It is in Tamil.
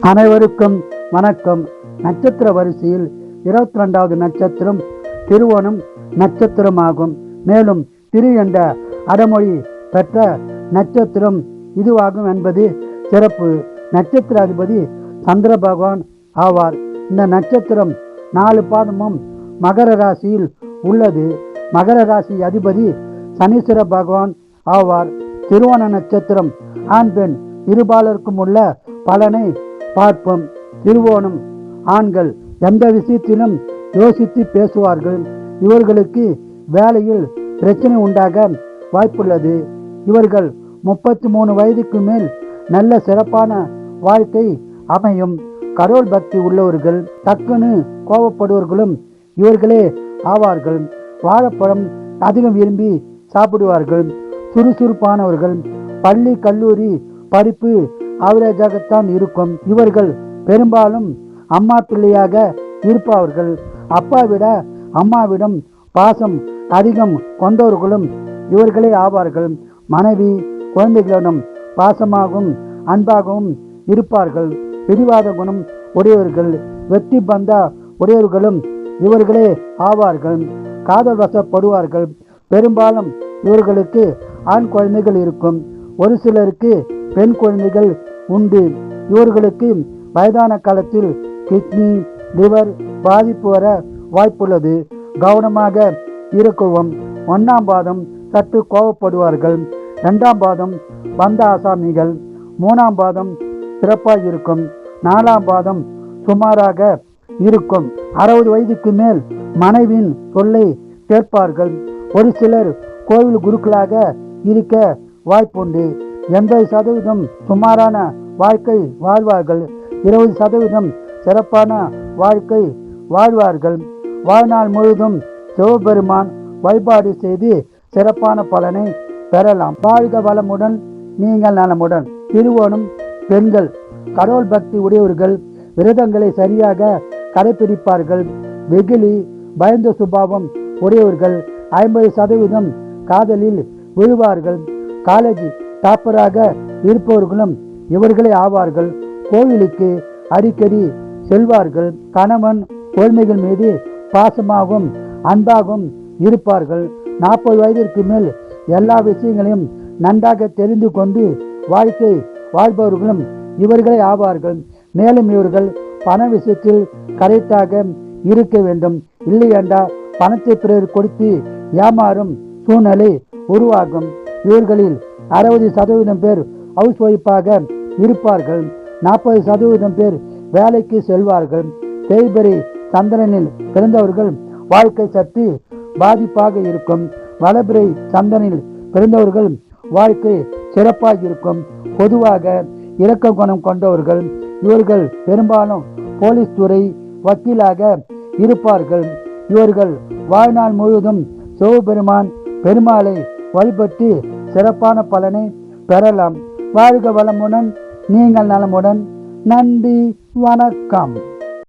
அனைவருக்கும் வணக்கம். நட்சத்திர வரிசையில் 22வது நட்சத்திரம் திருவோணம் நட்சத்திரமாகும். மேலும் திரு என்ற அடமொழி பெற்ற நட்சத்திரம் இதுவாகும் என்பது சிறப்பு. நட்சத்திர அதிபதி சந்திர பகவான் ஆவார். இந்த நட்சத்திரம் 4 பாதமும் மகர ராசியில் உள்ளது. மகர ராசி அதிபதி சனீஸ்வர பகவான் ஆவார். திருவோண நட்சத்திரம் ஆண் பெண் இருபாலருக்கும் உள்ள பலனை பார்ப்போம். திருவோணம் ஆண்கள் எந்த விஷயத்திலும் யோசித்து பேசுவார்கள். இவர்களுக்கு வேலையில் பிரச்சனை உண்டாக வாய்ப்புள்ளது. இவர்கள் 33 வயதுக்கு மேல் நல்ல சிறப்பான வாழ்க்கை அமையும். கடவுள் பக்தி உள்ளவர்கள், டக்குன்னு கோபப்படுவர்களும் இவர்களே ஆவார்கள். வாழைப்பழம் அதிகம் விரும்பி சாப்பிடுவார்கள். சுறுசுறுப்பானவர்கள். பள்ளி கல்லூரி படிப்பு ஆவரேஜாகத்தான் இருக்கும். இவர்கள் பெரும்பாலும் அம்மா பிள்ளையாக இருப்பவர்கள். அப்பா விட அம்மாவிடம் பாசம் அதிகம் கொண்டவர்களும் இவர்களே ஆவார்கள். மனைவி குழந்தைகளிடம் பாசமாகவும் அன்பாகவும் இருப்பார்கள். பிடிவாத குணம் உடையவர்கள். வெற்றி பந்தா உடையவர்களும் இவர்களே ஆவார்கள். காதல் வசப்படுவார்கள். பெரும்பாலும் இவர்களுக்கு ஆண் குழந்தைகள் இருக்கும். ஒரு சிலருக்கு பெண் குழந்தைகள் உண்டு. இவர்களுக்கு வயதான காலத்தில் கிட்னி லிவர் பாதிப்பு வர வாய்ப்புள்ளது. கவனமாக இருக்கவும். 1ஆம் பாதம் சற்று கோபப்படுவார்கள். 2ஆம் பாதம் பந்த ஆசாமிகள். 3ஆம் பாதம் சிறப்பாக இருக்கும். 4ஆம் பாதம் சுமாராக இருக்கும். 60 வயதுக்கு மேல் மனைவியின் சொல்லை கேட்பார்கள். ஒரு சிலர் கோவில் குருக்களாக இருக்க வாய்ப்புண்டு. 80% சுமாரான வாழ்க்கை வாழ்வார்கள். 20% சிறப்பான வாழ்க்கை வாழ்வார்கள். வாழ்நாள் முழுவதும் சிவபெருமான் வழிபாடு செய்து சிறப்பான பலனை பெறலாம். வாழ்க வளமுடன், நீங்கள் நலமுடன். திருவோணம் பெண்கள் கடவுள் பக்தி உடையவர்கள். விரதங்களை சரியாக கடைபிடிப்பார்கள். வெகுளி பயந்த சுபாவம் உடையவர்கள். 50% காதலில் விழுவார்கள். காலேஜ் டாப்பராக இருப்பவர்களும் இவர்களே ஆவார்கள். கோவிலுக்கு அடிக்கடி செல்வார்கள். கணவன் குழந்தைகள் மீது பாசமாகவும் அன்பாகவும் இருப்பார்கள். 40 வயதிற்கு மேல் எல்லா விஷயங்களையும் நன்றாக தெரிந்து கொண்டு வாழ்க்கை வாழ்பவர்களும் இவர்களே ஆவார்கள். மேலும் இவர்கள் பண விஷயத்தில் கரெக்டாக இருக்க வேண்டும். இல்லை என்றால் பணத்தை பிறர் கொடுத்து ஏமாறும் சூழ்நிலை உருவாகும். இவர்களில் 60% பேர் ஹவுஸ் ஒய்ஃபாக இருப்பார்கள். 40% பேர் வேலைக்கு செல்வார்கள். தேய்பிறை சந்திரனில் பிறந்தவர்கள் வாழ்க்கை சற்று பாதிப்பாக இருக்கும். வளபிறை சந்திரனில் பிறந்தவர்கள் வாழ்க்கை சிறப்பாக இருக்கும். பொதுவாக இரக்க குணம் கொண்டவர்கள். இவர்கள் பெரும்பாலும் போலீஸ் துறை வக்கீலாக இருப்பார்கள். இவர்கள் வாழ்நாள் முழுவதும் சிவபெருமான் பெருமாளை வழிபட்டு சிறப்பான பலனை பெறலாம். வாழ்க வளமுடன், நீங்கள் நலமுடன். நன்றி, வணக்கம்.